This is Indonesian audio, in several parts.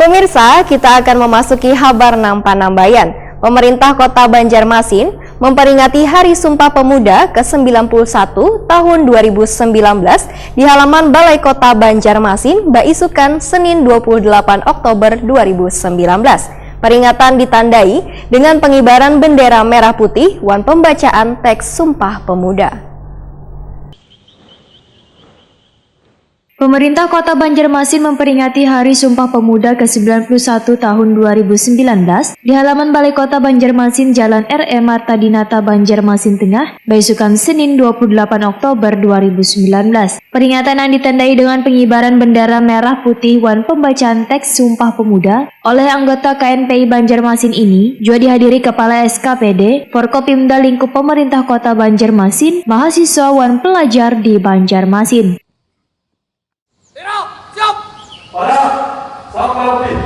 Pemirsa, kita akan memasuki Habar Nampan-Nambayan. Pemerintah Kota Banjarmasin memperingati Hari Sumpah Pemuda ke-91 tahun 2019 di halaman Balai Kota Banjarmasin, Baisukan, Senin 28 Oktober 2019. Peringatan ditandai dengan pengibaran bendera merah putih dan pembacaan teks Sumpah Pemuda. Pemerintah Kota Banjarmasin memperingati Hari Sumpah Pemuda ke-91 tahun 2019 di halaman Balai Kota Banjarmasin, Jalan R.E. Marta Dinata, Banjarmasin Tengah, Baisukan, Senin 28 Oktober 2019. Peringatan yang ditandai dengan pengibaran bendera merah putih dan pembacaan teks Sumpah Pemuda oleh anggota KNPI Banjarmasin ini juga dihadiri Kepala SKPD, Forkopimda lingkup pemerintah Kota Banjarmasin, mahasiswa dan pelajar di Banjarmasin. Siap! Pada, sampai lebih.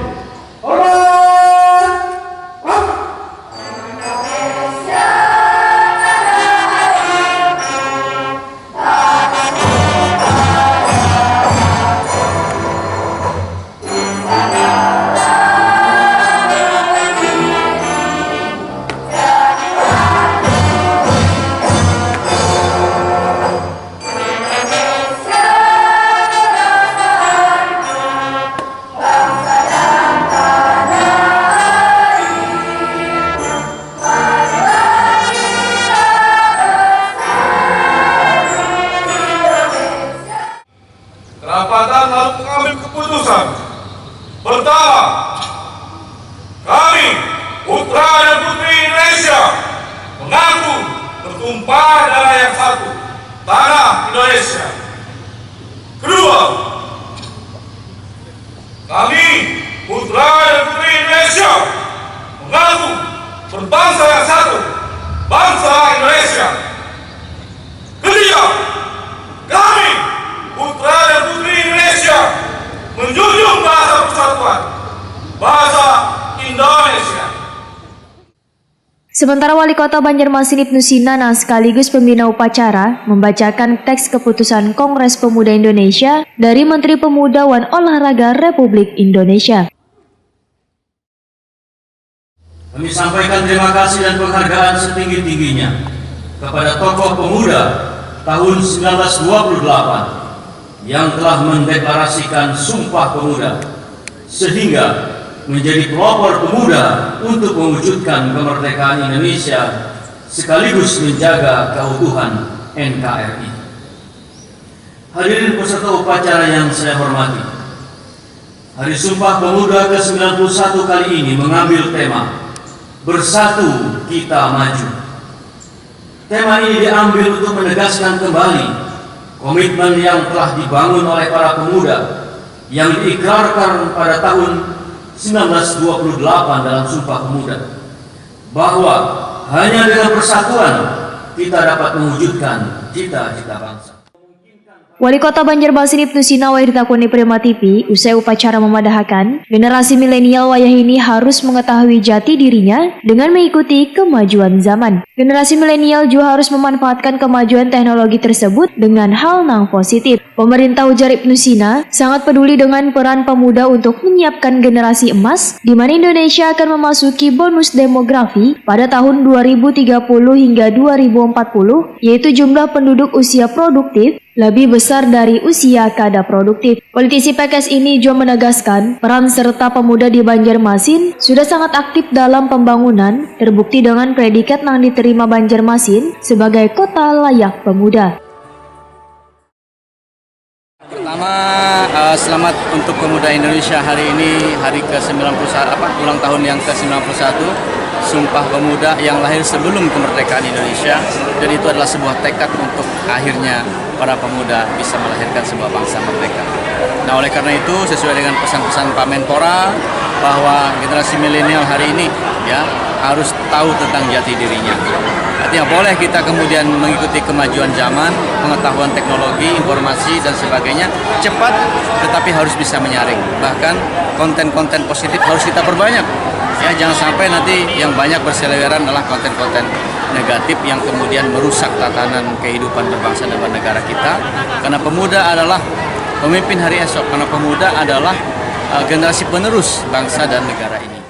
Kerapatan harus mengambil keputusan. Pertama, kami, putra dan putri Indonesia, mengaku bertumpah darah yang satu, tanah Indonesia. Kedua, kami, putra dan putri Indonesia, mengaku berbangsa yang satu, bangsa Indonesia. Ketiga, kami, putra dan putri Indonesia, menjunjung bahasa persatuan, bahasa Indonesia. Sementara Wali Kota Banjarmasin Ibnu Sinana sekaligus pembina upacara membacakan teks keputusan Kongres Pemuda Indonesia dari Menteri Pemuda dan Olahraga Republik Indonesia. Kami sampaikan terima kasih dan penghargaan setinggi-tingginya kepada tokoh pemuda tahun 1928 yang telah mendeklarasikan Sumpah Pemuda sehingga menjadi pelopor pemuda untuk mewujudkan kemerdekaan Indonesia sekaligus menjaga keutuhan NKRI. Hadirin peserta upacara yang saya hormati, Hari Sumpah Pemuda ke-91 kali ini mengambil tema Bersatu Kita Maju. Tema ini diambil untuk menegaskan kembali komitmen yang telah dibangun oleh para pemuda yang diikrarkan pada tahun 1928 dalam Sumpah Pemuda, bahwa hanya dengan persatuan kita dapat mewujudkan cita-cita bangsa. Wali Kota Banjarmasin Ibnu Sinana ditakoni Prima TV usai upacara memadahkan generasi milenial wayah ini harus mengetahui jati dirinya dengan mengikuti kemajuan zaman. Generasi milenial juga harus memanfaatkan kemajuan teknologi tersebut dengan hal yang positif. Pemerintah, ujar Ibnu Sinana, sangat peduli dengan peran pemuda untuk menyiapkan generasi emas di mana Indonesia akan memasuki bonus demografi pada tahun 2030 hingga 2040, yaitu jumlah penduduk usia produktif lebih besar dari usia kada produktif. Politisi PKS ini juga menegaskan peran serta pemuda di Banjarmasin sudah sangat aktif dalam pembangunan, terbukti dengan predikat yang diterima Banjarmasin sebagai kota layak pemuda. Pertama, selamat untuk pemuda Indonesia hari ini, hari ke-91, ulang tahun yang ke-91, Sumpah Pemuda yang lahir sebelum kemerdekaan Indonesia, dan itu adalah sebuah tekad untuk akhirnya para pemuda bisa melahirkan sebuah bangsa merdeka. Nah, oleh karena itu, sesuai dengan pesan-pesan Pak Menpora bahwa generasi milenial hari ini ya harus tahu tentang jati dirinya. Artinya boleh kita kemudian mengikuti kemajuan zaman, pengetahuan teknologi, informasi dan sebagainya cepat, tetapi harus bisa menyaring. Bahkan konten-konten positif harus kita perbanyak. Ya, jangan sampai nanti yang banyak berseliweran adalah konten-konten negatif yang kemudian merusak tatanan kehidupan berbangsa dan bernegara kita. Karena pemuda adalah pemimpin hari esok, karena pemuda adalah generasi penerus bangsa dan negara ini.